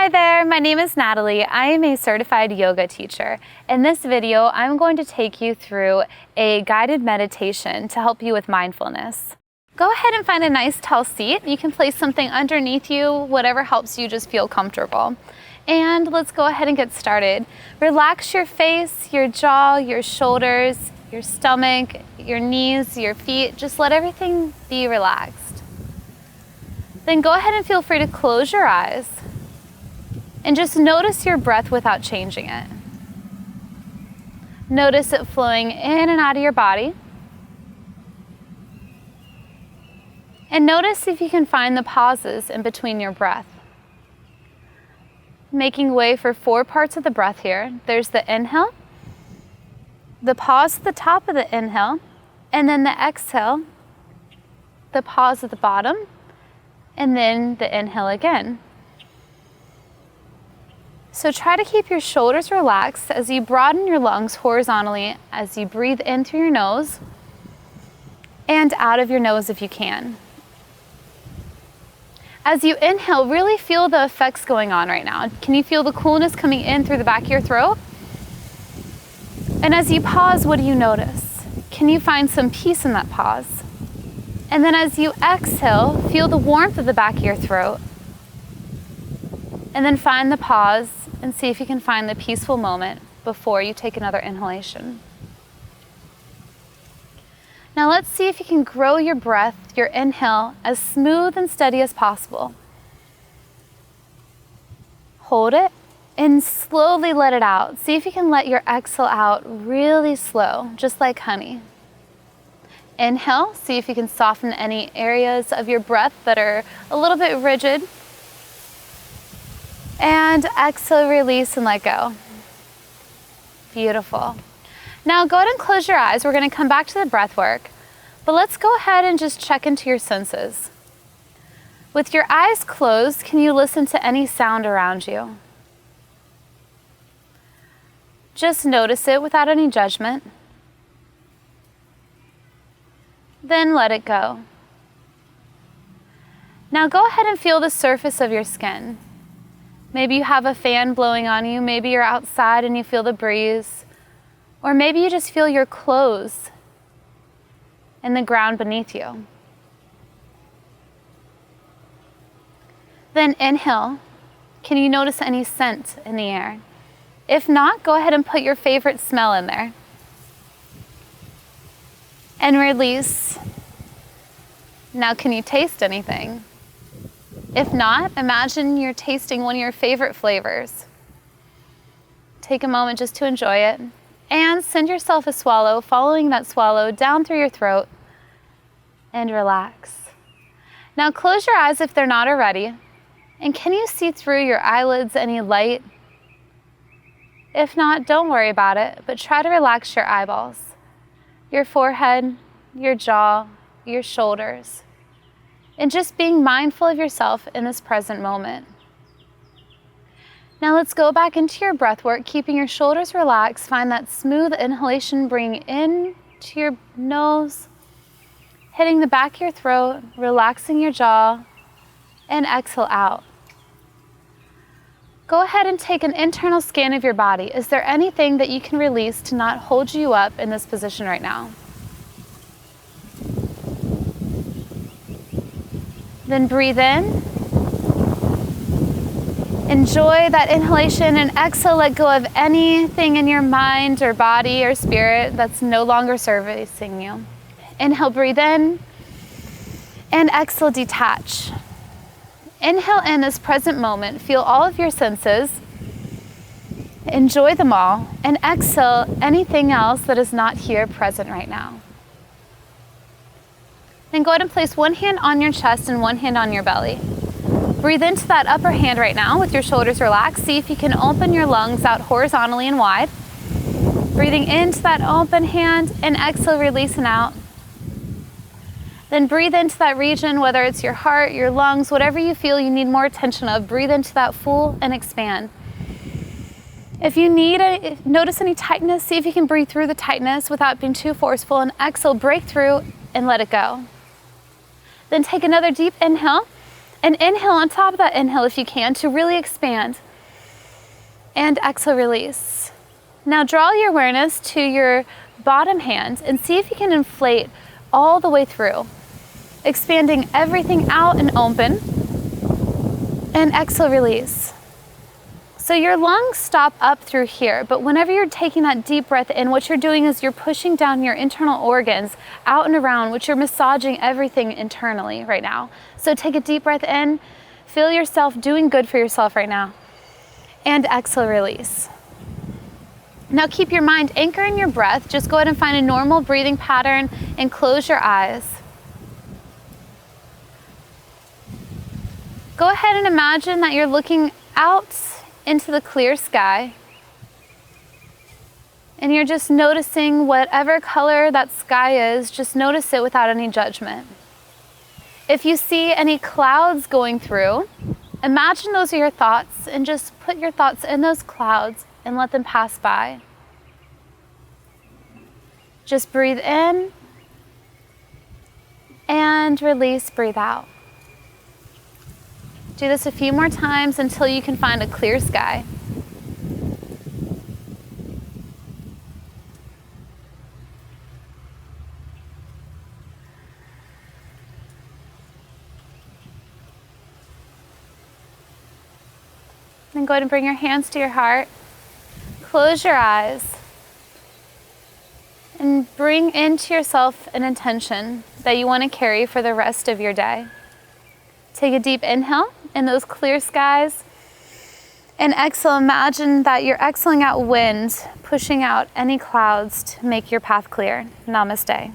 Hi there, my name is Natalie. I am a certified yoga teacher. In this video, I'm going to take you through a guided meditation to help you with mindfulness. Go ahead and find a nice tall seat. You can place something underneath you, whatever helps you just feel comfortable. And let's go ahead and get started. Relax your face, your jaw, your shoulders, your stomach, your knees, your feet. Just let everything be relaxed. Then go ahead and feel free to close your eyes. And just notice your breath without changing it. Notice it flowing in and out of your body. And notice if you can find the pauses in between your breath. Making way for 4 parts of the breath here. There's the inhale, the pause at the top of the inhale, and then the exhale, the pause at the bottom, and then the inhale again. So try to keep your shoulders relaxed as you broaden your lungs horizontally as you breathe in through your nose and out of your nose if you can. As you inhale, really feel the effects going on right now. Can you feel the coolness coming in through the back of your throat? And as you pause, what do you notice? Can you find some peace in that pause? And then as you exhale, feel the warmth of the back of your throat. And then find the pause and see if you can find the peaceful moment before you take another inhalation. Now let's see if you can grow your breath, your inhale, as smooth and steady as possible. Hold it and slowly let it out. See if you can let your exhale out really slow, just like honey. Inhale, see if you can soften any areas of your breath that are a little bit rigid. And exhale, release and let go. Beautiful. Now go ahead and close your eyes. We're going to come back to the breath work, but let's go ahead and just check into your senses. With your eyes closed, can you listen to any sound around you? Just notice it without any judgment. Then let it go. Now go ahead and feel the surface of your skin. Maybe you have a fan blowing on you, maybe you're outside and you feel the breeze, or maybe you just feel your clothes and the ground beneath you. Then inhale. Can you notice any scent in the air? If not, go ahead and put your favorite smell in there. And release. Now can you taste anything? If not, imagine you're tasting one of your favorite flavors. Take a moment just to enjoy it and send yourself a swallow, following that swallow down through your throat and relax. Now close your eyes if they're not already, and can you see through your eyelids any light? If not, don't worry about it, but try to relax your eyeballs, your forehead, your jaw, your shoulders. And just being mindful of yourself in this present moment. Now let's go back into your breath work, keeping your shoulders relaxed. Find that smooth inhalation, bring in to your nose, hitting the back of your throat, relaxing your jaw, and exhale out. Go ahead and take an internal scan of your body. Is there anything that you can release to not hold you up in this position right now? Then breathe in. Enjoy that inhalation and exhale. Let go of anything in your mind or body or spirit that's no longer servicing you. Inhale, breathe in. And exhale, detach. Inhale in this present moment. Feel all of your senses. Enjoy them all. And exhale anything else that is not here present right now. Then go ahead and place one hand on your chest and one hand on your belly. Breathe into that upper hand right now with your shoulders relaxed. See if you can open your lungs out horizontally and wide. Breathing into that open hand and exhale, releasing out. Then breathe into that region, whether it's your heart, your lungs, whatever you feel you need more attention of. Breathe into that full and expand. If you notice any tightness, see if you can breathe through the tightness without being too forceful, and exhale, break through and let it go. Then take another deep inhale And inhale on top of that inhale if you can to really expand. And exhale, release. Now draw your awareness to your bottom hand and see if you can inflate all the way through, expanding everything out and open. And exhale, release. So your lungs stop up through here, but whenever you're taking that deep breath in, what you're doing is you're pushing down your internal organs out and around, which you're massaging everything internally right now. So take a deep breath in, feel yourself doing good for yourself right now. And exhale, release. Now keep your mind anchored in your breath. Just go ahead and find a normal breathing pattern and close your eyes. Go ahead and imagine that you're looking out into the clear sky. And you're just noticing whatever color that sky is, just notice it without any judgment. If you see any clouds going through, imagine those are your thoughts and just put your thoughts in those clouds and let them pass by. Just breathe in and release, breathe out. Do this a few more times until you can find a clear sky. Then go ahead and bring your hands to your heart. Close your eyes. And bring into yourself an intention that you want to carry for the rest of your day. Take a deep inhale in those clear skies. And exhale, imagine that you're exhaling out wind, pushing out any clouds to make your path clear. Namaste.